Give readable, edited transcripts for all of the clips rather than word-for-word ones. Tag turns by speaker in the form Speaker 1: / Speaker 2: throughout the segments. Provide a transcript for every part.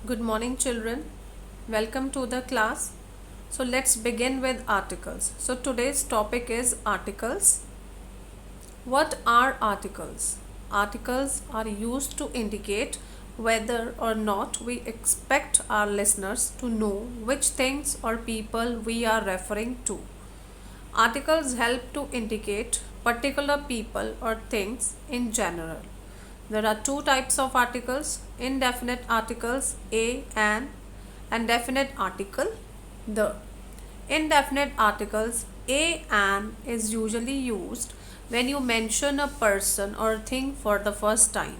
Speaker 1: Good morning, children. Welcome to the class. So, let's begin with articles. So, today's topic is articles. What are articles? Articles are used to indicate whether or not we expect our listeners to know which things or people we are referring to. Articles help to indicate particular people or things in general. There are two types of articles: indefinite articles a and definite article the. Indefinite articles a and is usually used when you mention a person or thing for the first time,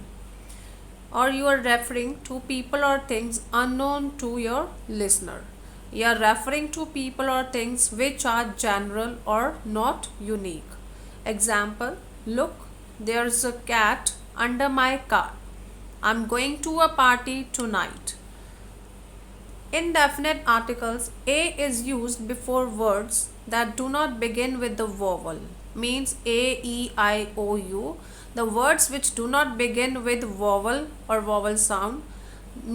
Speaker 1: or you are referring to people or things unknown to your listener. You are referring to people or things which are general or not unique. Example: look, there's a cat under my car. I'm going to a party tonight. Indefinite articles a is used before words that do not begin with the vowel, means a, e, I, o, u. The words which do not begin with vowel or vowel sound,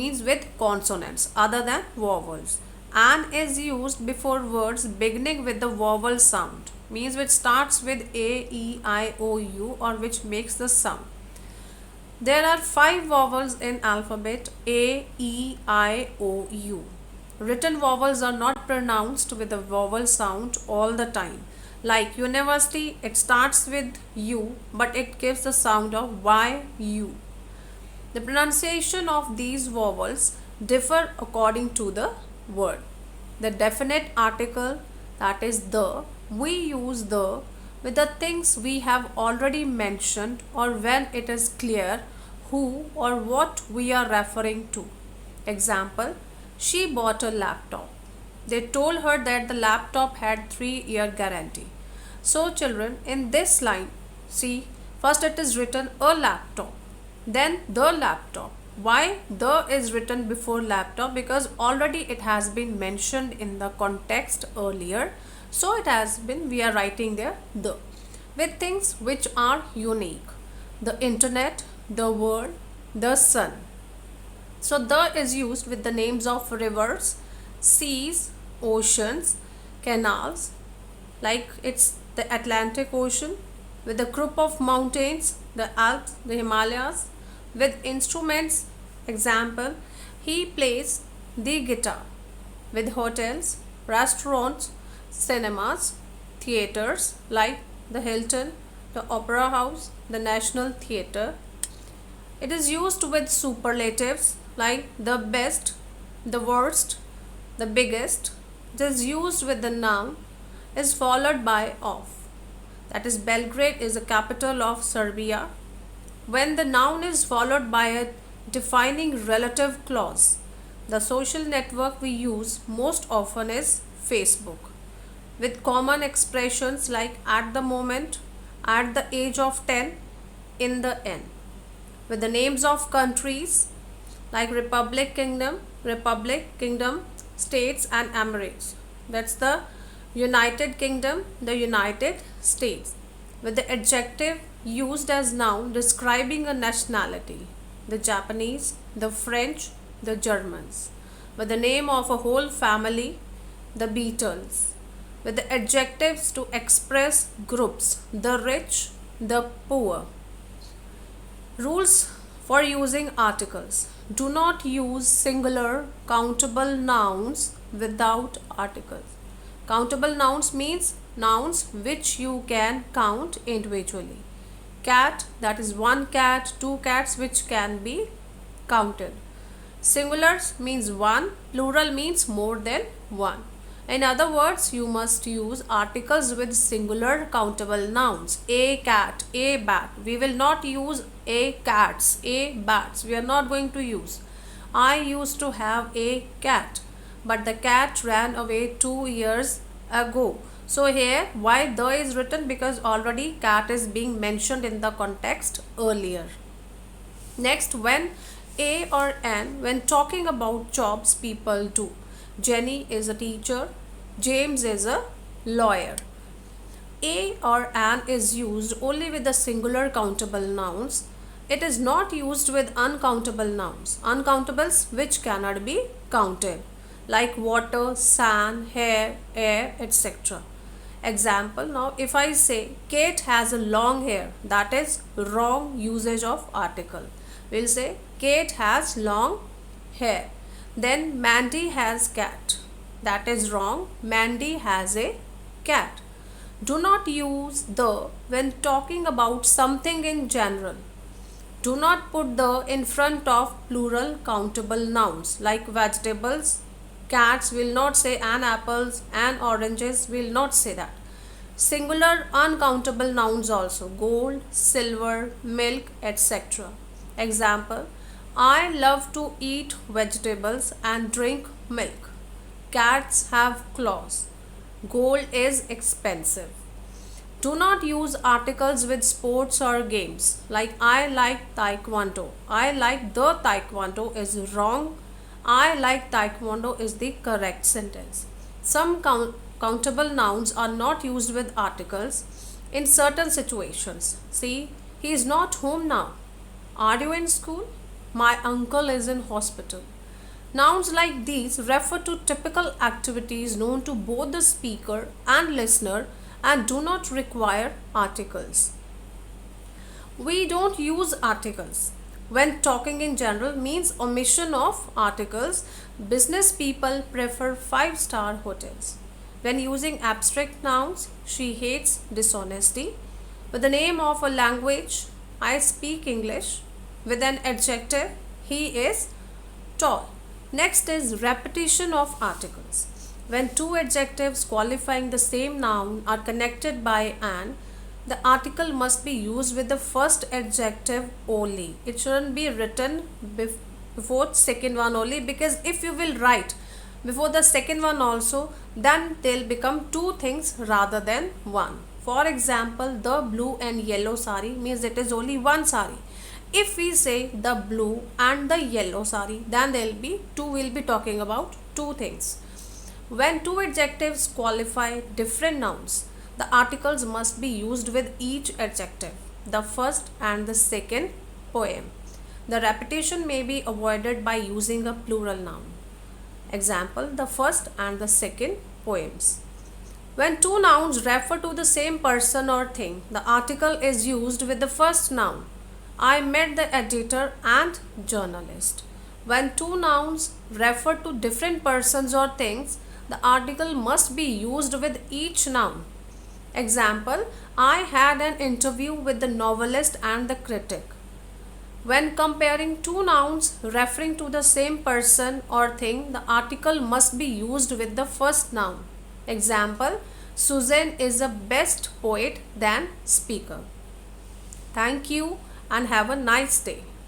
Speaker 1: means with consonants other than vowels. And is used before words beginning with the vowel sound, means which starts with a, e, I, o, u, or which makes the sound. There are 5 vowels in alphabet A, E, I, O, U. Written vowels are not pronounced with a vowel sound all the time. Like university, it starts with U, but it gives the sound of Y, U. The pronunciation of these vowels differ according to the word. The definite article, that is the, we use the with the things we have already mentioned or when it is clear who or what we are referring to. Example: she bought a laptop. They told her that the laptop had 3-year guarantee. So children, in this line, see, first it is written a laptop, then the laptop. Why the is written before laptop? Because already it has been mentioned in the context earlier. So it has been, we are writing there the. With things which are unique: the internet, the world, the sun. So the is used with the names of rivers, seas, oceans, canals, like it's the Atlantic Ocean, with a group of mountains, the Alps, the Himalayas, with instruments. Example: he plays the guitar. With hotels, restaurants, cinemas, theaters like the Hilton, the Opera House, the National Theatre. It is used with superlatives like the best, the worst, the biggest. It is used with the noun is followed by of. That is, Belgrade is the capital of Serbia. When the noun is followed by a defining relative clause. The social network we use most often is Facebook, with common expressions like at the moment, at the age of 10, in the end. With the names of countries like Republic, Kingdom, States, and Emirates. That's the United Kingdom, the United States. With the adjective used as noun describing a nationality: the Japanese, the French, the Germans. With the name of a whole family: the Beatles. With the adjectives to express groups: the rich, the poor. Rules for using articles: do not use singular countable nouns without articles. Countable nouns means nouns which you can count individually. Cat, that is one cat, two cats, which can be counted. Singulars means one, plural means more than one. In other words, you must use articles with singular countable nouns. A cat, a bat. We will not use a cats, a bats. We are not going to use. I used to have a cat, but the cat ran away 2 years ago. So here why the is written? Because already cat is being mentioned in the context earlier. Next, when a or an, when talking about jobs people do. Jenny is a teacher, James is a lawyer. A or an is used only with the singular countable nouns It is not used with uncountable nouns, uncountables which cannot be counted, like water, sand, hair, air, etc. Example, now if I say Kate has a long hair, that is wrong usage of article. We'll say Kate has long hair. Then Mandy has cat. That is wrong. Mandy has a cat. Do not use the when talking about something in general. Do not put the in front of plural countable nouns like vegetables. Cats will not say and apples, and oranges will not say that. Singular uncountable nouns also gold, silver, milk, etc. Example, I love to eat vegetables and drink milk. Cats have claws. Gold is expensive. Do not use articles with sports or games like I like taekwondo. I like the taekwondo is wrong. I like taekwondo is the correct sentence. Some countable nouns are not used with articles in certain situations. See, he is not home now. Are you in school? My uncle is in hospital. Nouns like these refer to typical activities known to both the speaker and listener and do not require articles. We don't use articles when talking in general means omission of articles. Business people prefer 5-star hotels. When using abstract nouns, she hates dishonesty. With the name of a language, I speak English. With an adjective, he is tall. Next is repetition of articles. When two adjectives qualifying the same noun are connected by an, the article must be used with the first adjective only. It shouldn't be written before second one only, because if you will write before the second one also, then they'll become two things rather than one. For example, the blue and yellow sari means it is only one sari. If we say the blue and the yellow sari, then we'll be talking about two things. When two adjectives qualify different nouns, the articles must be used with each adjective, the first and the second poem. The repetition may be avoided by using a plural noun. Example, the first and the second poems. When two nouns refer to the same person or thing, the article is used with the first noun. I met the editor and journalist. When two nouns refer to different persons or things, the article must be used with each noun. Example, I had an interview with the novelist and the critic. When comparing two nouns referring to the same person or thing, the article must be used with the first noun. Example, Susan is a best poet than speaker. Thank you and have a nice day.